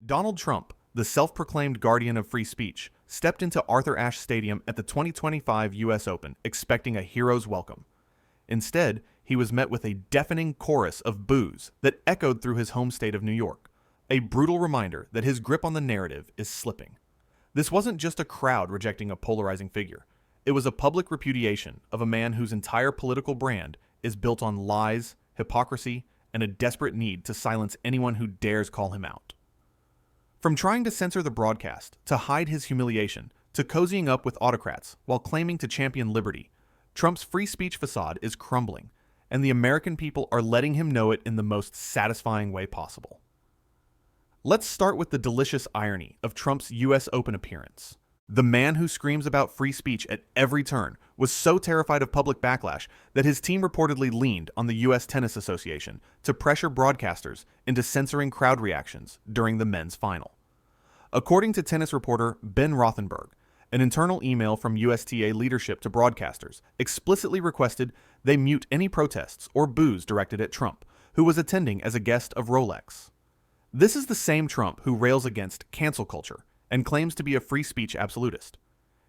Donald Trump, the self-proclaimed guardian of free speech, stepped into Arthur Ashe Stadium at the 2025 U.S. Open expecting a hero's welcome. Instead, he was met with a deafening chorus of boos that echoed through his home state of New York, a brutal reminder that his grip on the narrative is slipping. This wasn't just a crowd rejecting a polarizing figure. It was a public repudiation of a man whose entire political brand is built on lies, hypocrisy, and a desperate need to silence anyone who dares call him out. From trying to censor the broadcast, to hide his humiliation, to cozying up with autocrats while claiming to champion liberty, Trump's free speech facade is crumbling, and the American people are letting him know it in the most satisfying way possible. Let's start with the delicious irony of Trump's U.S. Open appearance. The man who screams about free speech at every turn was so terrified of public backlash that his team reportedly leaned on the U.S. Tennis Association to pressure broadcasters into censoring crowd reactions during the men's final. According to tennis reporter Ben Rothenberg, an internal email from USTA leadership to broadcasters explicitly requested they mute any protests or boos directed at Trump, who was attending as a guest of Rolex. This is the same Trump who rails against cancel culture and claims to be a free speech absolutist.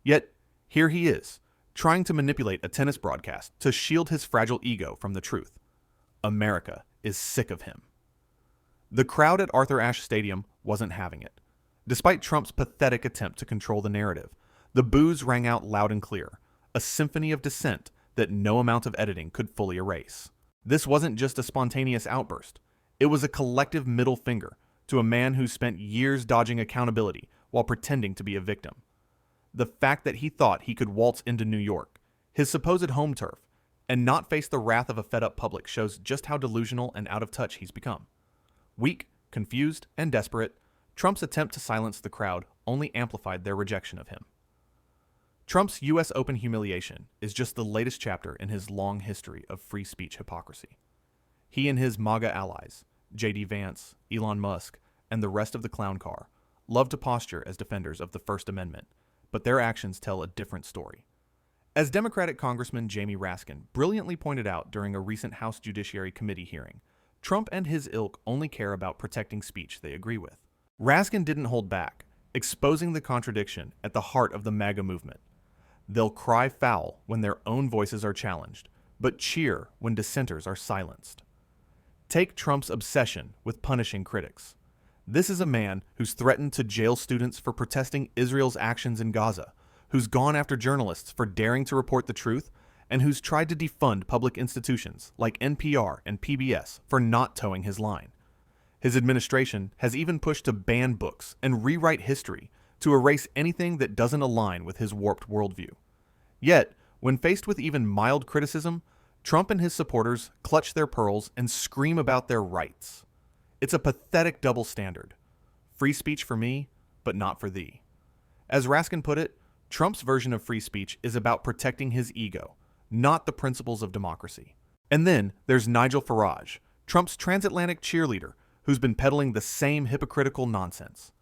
Yet, here he is, trying to manipulate a tennis broadcast to shield his fragile ego from the truth. America is sick of him. The crowd at Arthur Ashe Stadium wasn't having it. Despite Trump's pathetic attempt to control the narrative, the boos rang out loud and clear, a symphony of dissent that no amount of editing could fully erase. This wasn't just a spontaneous outburst. It was a collective middle finger to a man who spent years dodging accountability while pretending to be a victim. The fact that he thought he could waltz into New York, his supposed home turf, and not face the wrath of a fed-up public shows just how delusional and out of touch he's become. Weak, confused, and desperate, Trump's attempt to silence the crowd only amplified their rejection of him. Trump's U.S. Open humiliation is just the latest chapter in his long history of free speech hypocrisy. He and his MAGA allies, J.D. Vance, Elon Musk, and the rest of the clown car, love to posture as defenders of the First Amendment, but their actions tell a different story. As Democratic Congressman Jamie Raskin brilliantly pointed out during a recent House Judiciary Committee hearing, Trump and his ilk only care about protecting speech they agree with. Raskin didn't hold back, exposing the contradiction at the heart of the MAGA movement. They'll cry foul when their own voices are challenged, but cheer when dissenters are silenced. Take Trump's obsession with punishing critics. This is a man who's threatened to jail students for protesting Israel's actions in Gaza, who's gone after journalists for daring to report the truth, and who's tried to defund public institutions like NPR and PBS for not towing his line. His administration has even pushed to ban books and rewrite history to erase anything that doesn't align with his warped worldview. Yet, when faced with even mild criticism, Trump and his supporters clutch their pearls and scream about their rights. It's a pathetic double standard. Free speech for me, but not for thee. As Raskin put it, Trump's version of free speech is about protecting his ego, not the principles of democracy. And then there's Nigel Farage, Trump's transatlantic cheerleader, who's been peddling the same hypocritical nonsense.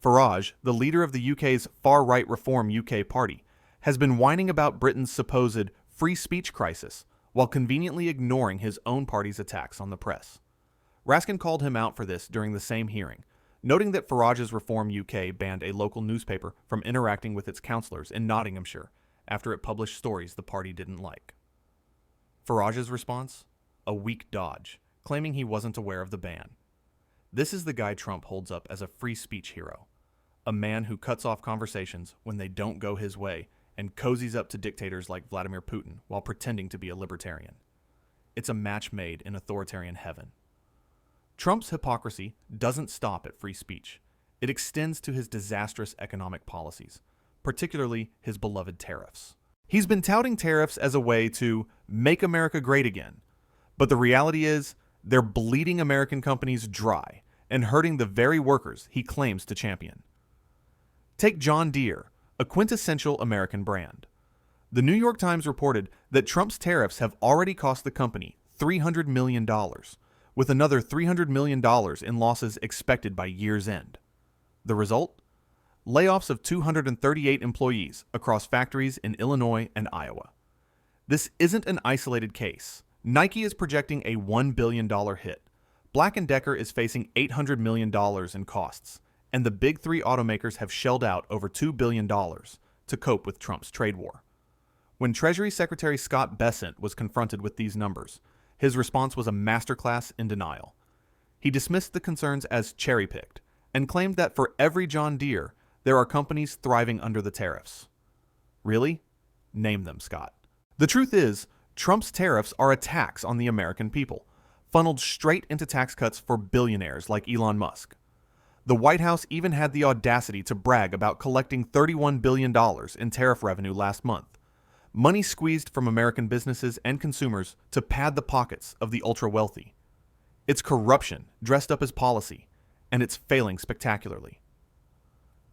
Farage, the leader of the UK's far-right Reform UK party, has been whining about Britain's supposed free speech crisis while conveniently ignoring his own party's attacks on the press. Raskin called him out for this during the same hearing, noting that Farage's Reform UK banned a local newspaper from interacting with its councillors in Nottinghamshire after it published stories the party didn't like. Farage's response? A weak dodge, claiming he wasn't aware of the ban. This is the guy Trump holds up as a free speech hero, a man who cuts off conversations when they don't go his way and cozies up to dictators like Vladimir Putin while pretending to be a libertarian. It's a match made in authoritarian heaven. Trump's hypocrisy doesn't stop at free speech. It extends to his disastrous economic policies, particularly his beloved tariffs. He's been touting tariffs as a way to make America great again, but the reality is they're bleeding American companies dry and hurting the very workers he claims to champion. Take John Deere, a quintessential American brand. The New York Times reported that Trump's tariffs have already cost the company $300 million, with another $300 million in losses expected by year's end. The result? Layoffs of 238 employees across factories in Illinois and Iowa. This isn't an isolated case. Nike is projecting a $1 billion hit. Black & Decker is facing $800 million in costs, and the big three automakers have shelled out over $2 billion to cope with Trump's trade war. When Treasury Secretary Scott Bessent was confronted with these numbers, his response was a masterclass in denial. He dismissed the concerns as cherry-picked and claimed that for every John Deere, there are companies thriving under the tariffs. Really? Name them, Scott. The truth is, Trump's tariffs are a tax on the American people, funneled straight into tax cuts for billionaires like Elon Musk. The White House even had the audacity to brag about collecting $31 billion in tariff revenue last month, money squeezed from American businesses and consumers to pad the pockets of the ultra-wealthy. It's corruption dressed up as policy, and it's failing spectacularly.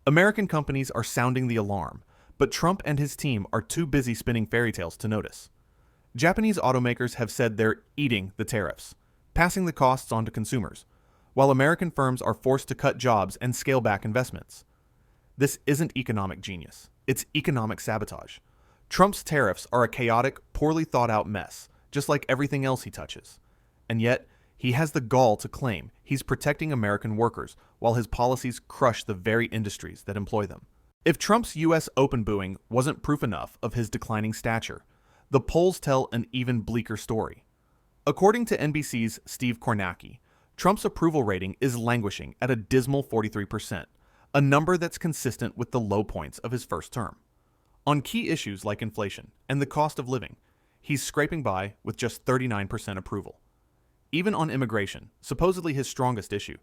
American companies are sounding the alarm, but Trump and his team are too busy spinning fairy tales to notice. Japanese automakers have said they're eating the tariffs, passing the costs on to consumers, while American firms are forced to cut jobs and scale back investments. This isn't economic genius, it's economic sabotage. Trump's tariffs are a chaotic, poorly thought out mess, just like everything else he touches. And yet, he has the gall to claim he's protecting American workers while his policies crush the very industries that employ them. If Trump's U.S. Open booing wasn't proof enough of his declining stature, the polls tell an even bleaker story. According to NBC's Steve Kornacki, Trump's approval rating is languishing at a dismal 43%, a number that's consistent with the low points of his first term. On key issues like inflation and the cost of living, he's scraping by with just 39% approval. Even on immigration, supposedly his strongest issue,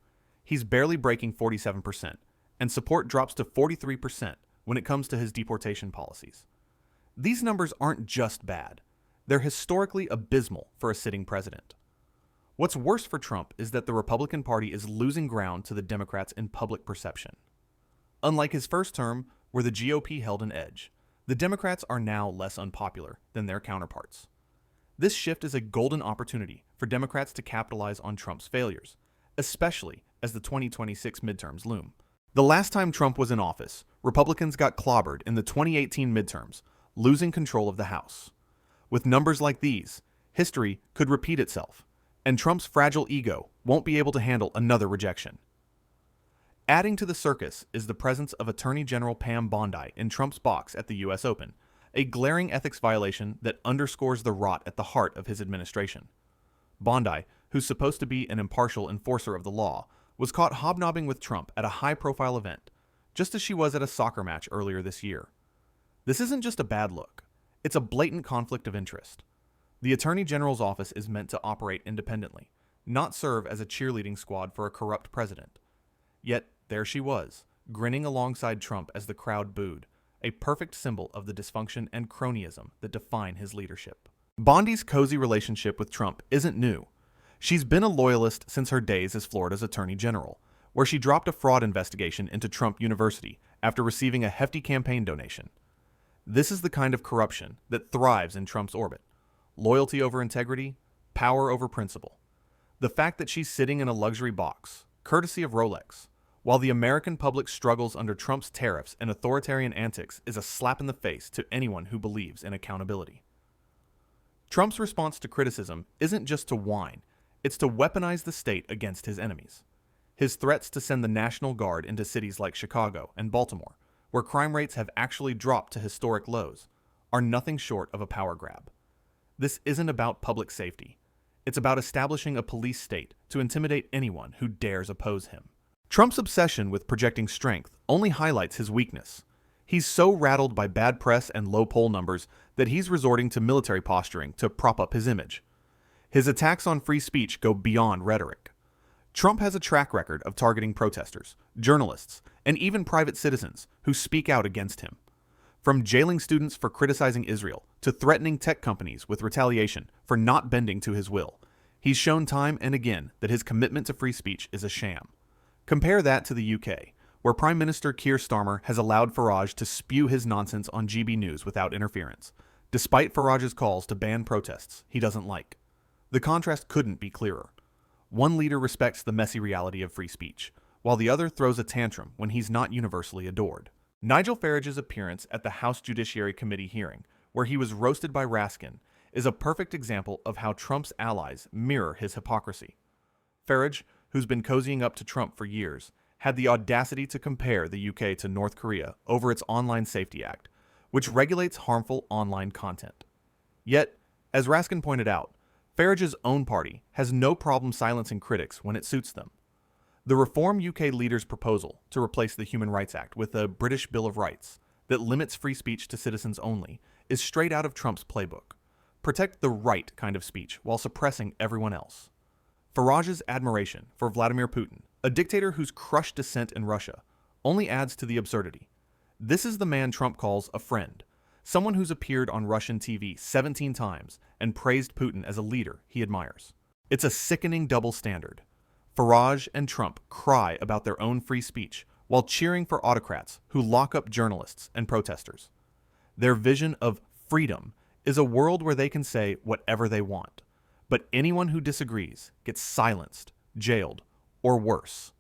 he's barely breaking 47%, and support drops to 43% when it comes to his deportation policies. These numbers aren't just bad, they're historically abysmal for a sitting president. What's worse for Trump is that the Republican Party is losing ground to the Democrats in public perception. Unlike his first term, where the GOP held an edge, the Democrats are now less unpopular than their counterparts. This shift is a golden opportunity for Democrats to capitalize on Trump's failures, especially as the 2026 midterms loom. The last time Trump was in office, Republicans got clobbered in the 2018 midterms, losing control of the House. With numbers like these, history could repeat itself, and Trump's fragile ego won't be able to handle another rejection. Adding to the circus is the presence of Attorney General Pam Bondi in Trump's box at the U.S. Open, a glaring ethics violation that underscores the rot at the heart of his administration. Bondi, who's supposed to be an impartial enforcer of the law, was caught hobnobbing with Trump at a high-profile event, just as she was at a soccer match earlier this year. This isn't just a bad look, it's a blatant conflict of interest. The Attorney General's office is meant to operate independently, not serve as a cheerleading squad for a corrupt president. Yet, there she was, grinning alongside Trump as the crowd booed, a perfect symbol of the dysfunction and cronyism that define his leadership. Bondi's cozy relationship with Trump isn't new. She's been a loyalist since her days as Florida's Attorney General, where she dropped a fraud investigation into Trump University after receiving a hefty campaign donation. This is the kind of corruption that thrives in Trump's orbit. Loyalty over integrity, power over principle. The fact that she's sitting in a luxury box, courtesy of Rolex, while the American public struggles under Trump's tariffs and authoritarian antics is a slap in the face to anyone who believes in accountability. Trump's response to criticism isn't just to whine, it's to weaponize the state against his enemies. His threats to send the National Guard into cities like Chicago and Baltimore, where crime rates have actually dropped to historic lows, are nothing short of a power grab. This isn't about public safety. It's about establishing a police state to intimidate anyone who dares oppose him. Trump's obsession with projecting strength only highlights his weakness. He's so rattled by bad press and low poll numbers that he's resorting to military posturing to prop up his image. His attacks on free speech go beyond rhetoric. Trump has a track record of targeting protesters, journalists, and even private citizens who speak out against him. From jailing students for criticizing Israel to threatening tech companies with retaliation for not bending to his will, he's shown time and again that his commitment to free speech is a sham. Compare that to the UK, where Prime Minister Keir Starmer has allowed Farage to spew his nonsense on GB News without interference, despite Farage's calls to ban protests he doesn't like. The contrast couldn't be clearer. One leader respects the messy reality of free speech, while the other throws a tantrum when he's not universally adored. Nigel Farage's appearance at the House Judiciary Committee hearing, where he was roasted by Raskin, is a perfect example of how Trump's allies mirror his hypocrisy. Farage, who's been cozying up to Trump for years, had the audacity to compare the UK to North Korea over its Online Safety Act, which regulates harmful online content. Yet, as Raskin pointed out, Farage's own party has no problem silencing critics when it suits them. The Reform UK leader's proposal to replace the Human Rights Act with a British Bill of Rights that limits free speech to citizens only is straight out of Trump's playbook. Protect the right kind of speech while suppressing everyone else. Farage's admiration for Vladimir Putin, a dictator who's crushed dissent in Russia, only adds to the absurdity. This is the man Trump calls a friend, someone who's appeared on Russian TV 17 times and praised Putin as a leader he admires. It's a sickening double standard. Farage and Trump cry about their own free speech while cheering for autocrats who lock up journalists and protesters. Their vision of freedom is a world where they can say whatever they want, but anyone who disagrees gets silenced, jailed, or worse.